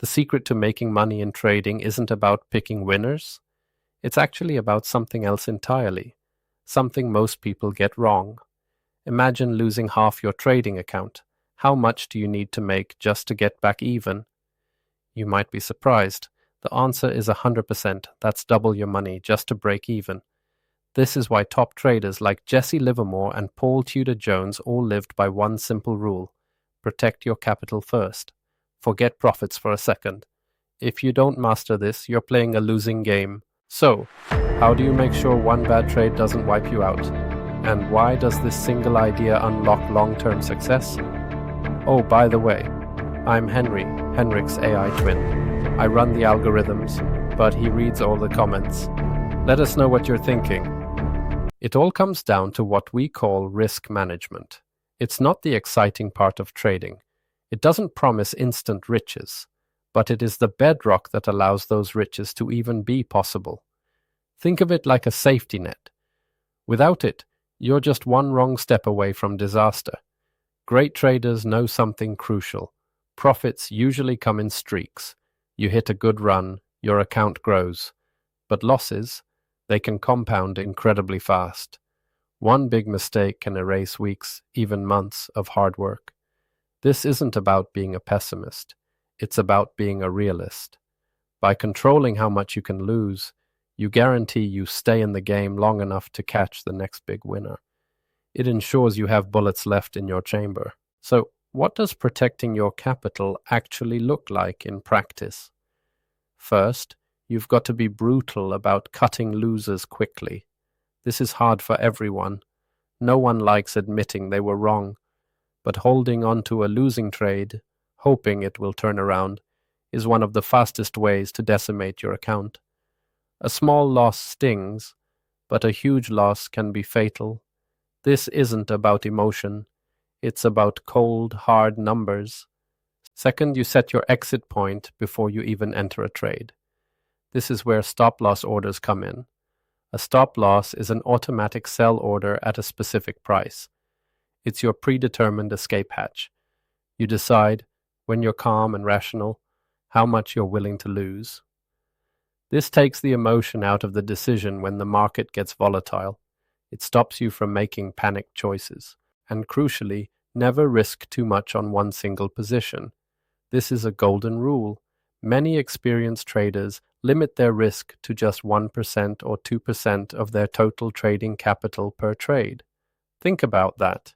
The secret to making money in trading isn't about picking winners. It's actually about something else entirely, something most people get wrong. Imagine losing half your trading account. How much do you need to make just to get back even? You might be surprised. The answer is 100%. That's double your money just to break even. This is why top traders like Jesse Livermore and Paul Tudor Jones all lived by one simple rule: protect your capital first. Forget profits for a second. If you don't master this, you're playing a losing game. So, how do you make sure one bad trade doesn't wipe you out? And why does this single idea unlock long-term success? Oh, by the way, I'm Henry, Henrik's AI twin. I run the algorithms, but he reads all the comments. Let us know what you're thinking. It all comes down to what we call risk management. It's not the exciting part of trading. It doesn't promise instant riches, but it is the bedrock that allows those riches to even be possible. Think of it like a safety net. Without it, you're just one wrong step away from disaster. Great traders know something crucial. Profits usually come in streaks. You hit a good run, your account grows. But losses, they can compound incredibly fast. One big mistake can erase weeks, even months of hard work. This isn't about being a pessimist. It's about being a realist. By controlling how much you can lose, you guarantee you stay in the game long enough to catch the next big winner. It ensures you have bullets left in your chamber. So, what does protecting your capital actually look like in practice? First, you've got to be brutal about cutting losers quickly. This is hard for everyone. No one likes admitting they were wrong. But holding on to a losing trade, hoping it will turn around, is one of the fastest ways to decimate your account. A small loss stings, but a huge loss can be fatal. This isn't about emotion. It's about cold, hard numbers. Second, you set your exit point before you even enter a trade. This is where stop-loss orders come in. A stop-loss is an automatic sell order at a specific price. It's your predetermined escape hatch. You decide, when you're calm and rational, how much you're willing to lose. This takes the emotion out of the decision when the market gets volatile. It stops you from making panicked choices. And crucially, never risk too much on one single position. This is a golden rule. Many experienced traders limit their risk to just 1% or 2% of their total trading capital per trade. Think about that.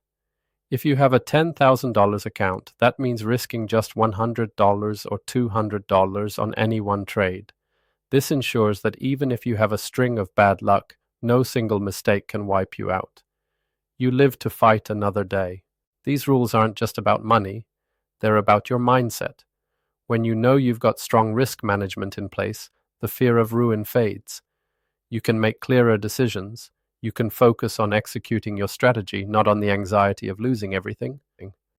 If you have a $10,000 account, that means risking just $100 or $200 on any one trade. This ensures that even if you have a string of bad luck, no single mistake can wipe you out. You live to fight another day. These rules aren't just about money, they're about your mindset. When you know you've got strong risk management in place, the fear of ruin fades. You can make clearer decisions. You can focus on executing your strategy, not on the anxiety of losing everything.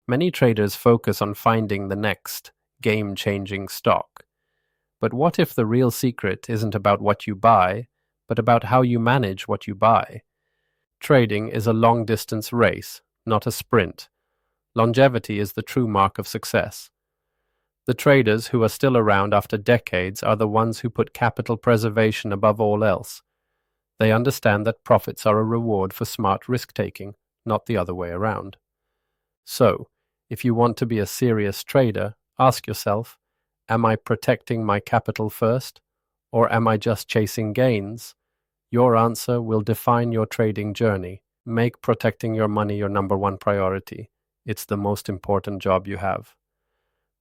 Many traders focus on finding the next game-changing stock. But what if the real secret isn't about what you buy, but about how you manage what you buy? Trading is a long-distance race, not a sprint. Longevity is the true mark of success. The traders who are still around after decades are the ones who put capital preservation above all else. They understand that profits are a reward for smart risk-taking, not the other way around. So, if you want to be a serious trader, ask yourself, am I protecting my capital first, or am I just chasing gains? Your answer will define your trading journey. Make protecting your money your number one priority. It's the most important job you have.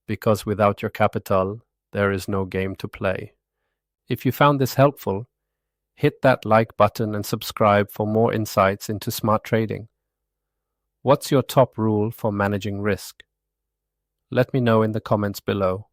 Because without your capital, there is no game to play. If you found this helpful, hit that like button and subscribe for more insights into smart trading. What's your top rule for managing risk? Let me know in the comments below.